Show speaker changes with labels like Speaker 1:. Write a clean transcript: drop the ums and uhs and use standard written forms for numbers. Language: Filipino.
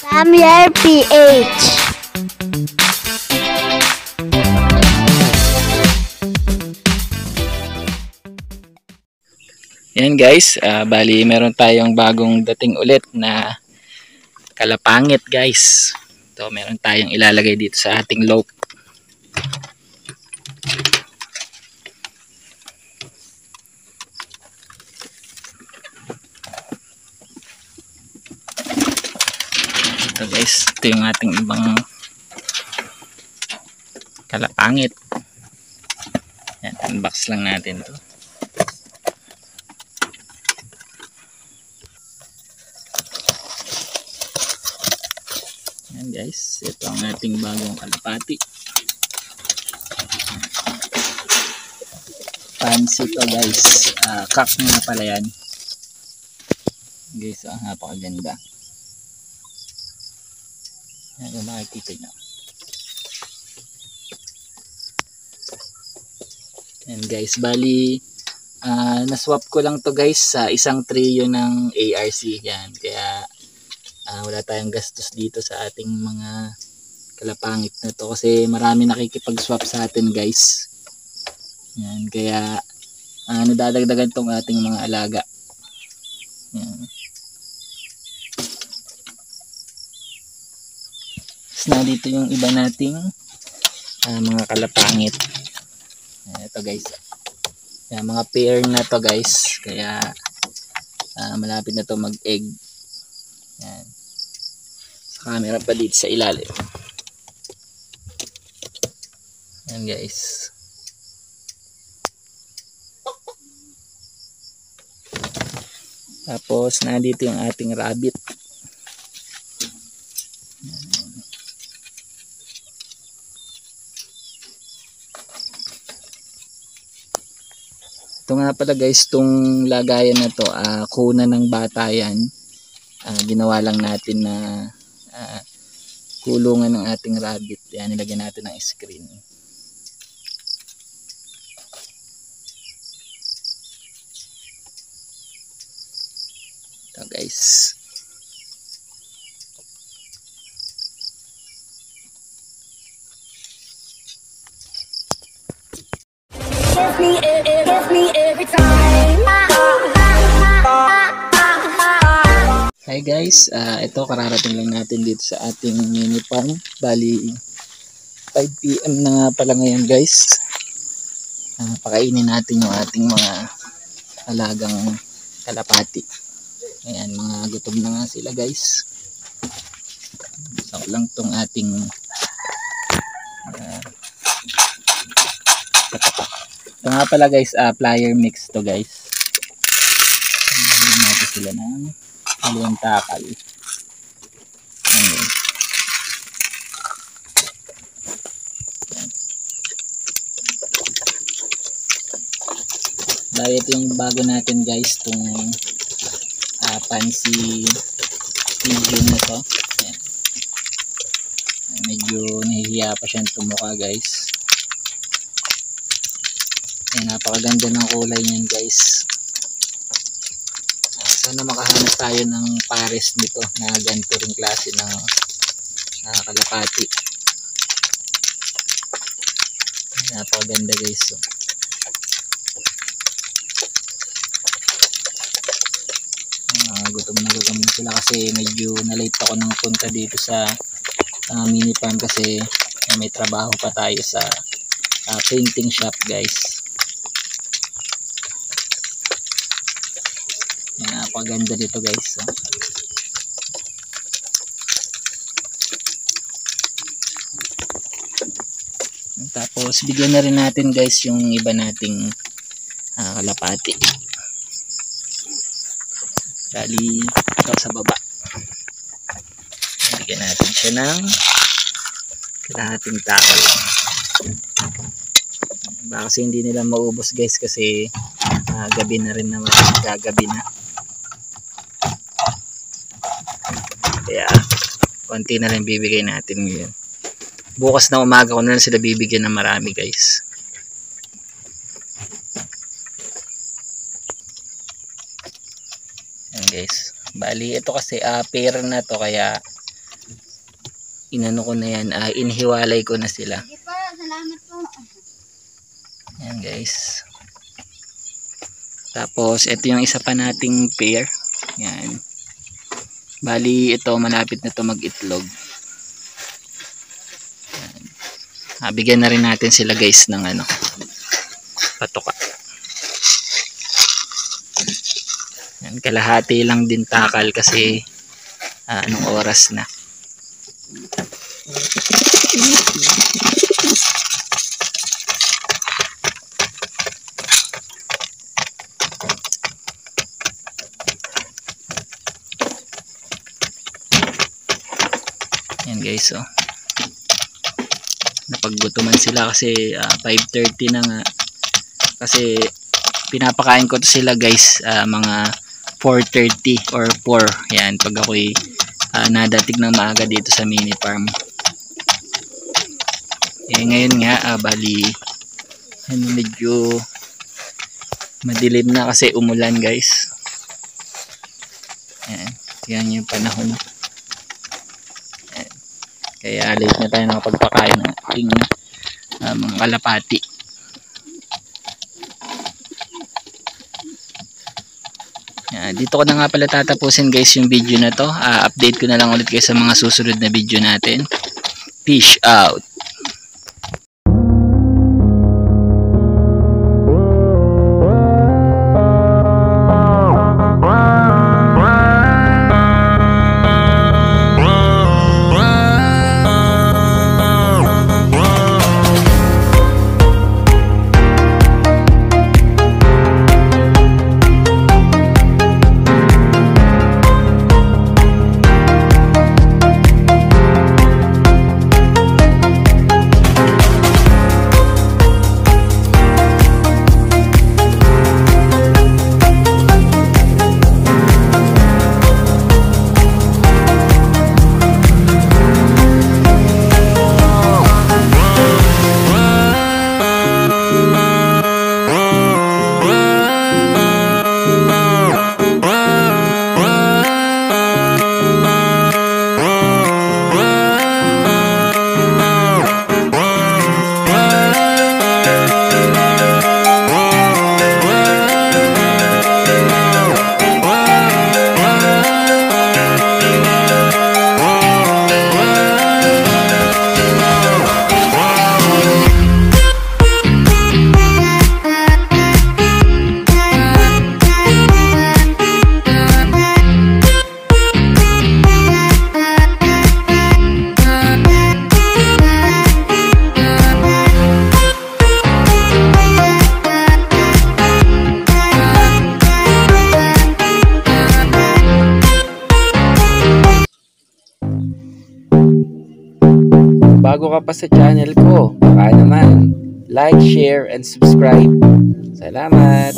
Speaker 1: Samuel PH.
Speaker 2: Yan guys, bali meron tayong bagong dating ulit na kalapangit guys. Ito meron tayong ilalagay dito sa ating loop. Ito guys, ito yung ating ibang kalapangit. Yan, unbox lang natin to. Yan guys, ito ang ating bagong kalapati. Fancy to guys, cock nga pala yan guys. Napakaganda. Yan kung makikita nyo. Yan guys, bali naswap ko lang to guys sa isang trio ng ARC yan, kaya wala tayong gastos dito sa ating mga kalapangit na to kasi marami nakikipag-swap sa atin guys. Yan, kaya nadadagdagan tong ating mga alaga. Yan. Tapos na dito yung iba nating mga kalapangit. Yan, ito guys. Yan, mga pair na to guys, kaya malapit na to mag-egg. Yan. Camera pa dito sa ilalim. Yan guys. Tapos nandito yung ating rabbit. Ito nga pala guys, itong lagayan na to, kuna ng bata yan. Ginawa lang natin na kulungan ng ating rabbit. Yan, nilagyan natin ng screen. Ito guys.
Speaker 1: Give me every time.
Speaker 2: Hi guys, ito kararating lang natin dito sa ating mini farm. Bali 5 PM na nga pala ngayon guys. Pakainin natin yung ating mga alagang kalapati. Ayan, mga gutom na nga sila guys. So lang tong ating ito nga pala guys, plier mix to guys. Bigyan natin sila ng alawang takal. Dahil ito yung bago natin guys, itong fancy pigeon na to. Ayan. Medyo nahihiya pa siyang tumuka guys. Ayan, napakaganda ng kulay niyan guys. Sana makahanap tayo ng pares nito na ganito ring klase ng kalapati. Napakaganda guys. Gutom na sila kasi medyo na-late ako ng punta dito sa mini farm kasi may trabaho pa tayo sa painting shop guys. Napakaganda dito guys. Tapos bigyan na rin natin guys yung iba nating kalapati. Bali ito sa baba. Bigyan natin siya ng kalahating takal. Baka kasi hindi nila maubos guys kasi gabi na rin naman, gagabi na. Kaya konti na lang bibigay natin ngayon. Bukas na umaga ko na lang sila bibigyan ng marami guys. Yan guys. Bali ito kasi pair na to, kaya inano ko na yan, inihiwalay ko na sila.
Speaker 1: Sige pa, salamat po.
Speaker 2: Yan guys. Tapos ito yung isa pa nating pair. Yan. Bali ito malapit na to mag-itlog. Yan. Bigyan na rin natin sila guys ng ano, patuka. Yan, kalahati lang din takal kasi anong oras na. Yan guys, oh. Napaggutuman sila kasi 5:30 na nga. Kasi pinapakain ko to sila guys mga 4:30 or 4. Yan, pag ako'y nadating ng maaga dito sa mini farm. Ngayon nga bali medyo madilim na kasi umulan guys. Yan yung panahon. Kaya late na tayo nakapagpakain ng ating mga kalapati. Dito ko na nga pala tatapusin guys yung video na to. Update ko na lang ulit kayo sa mga susunod na video natin. Peace out! Bago ka pa sa channel ko, baka naman like, share, and subscribe. Salamat!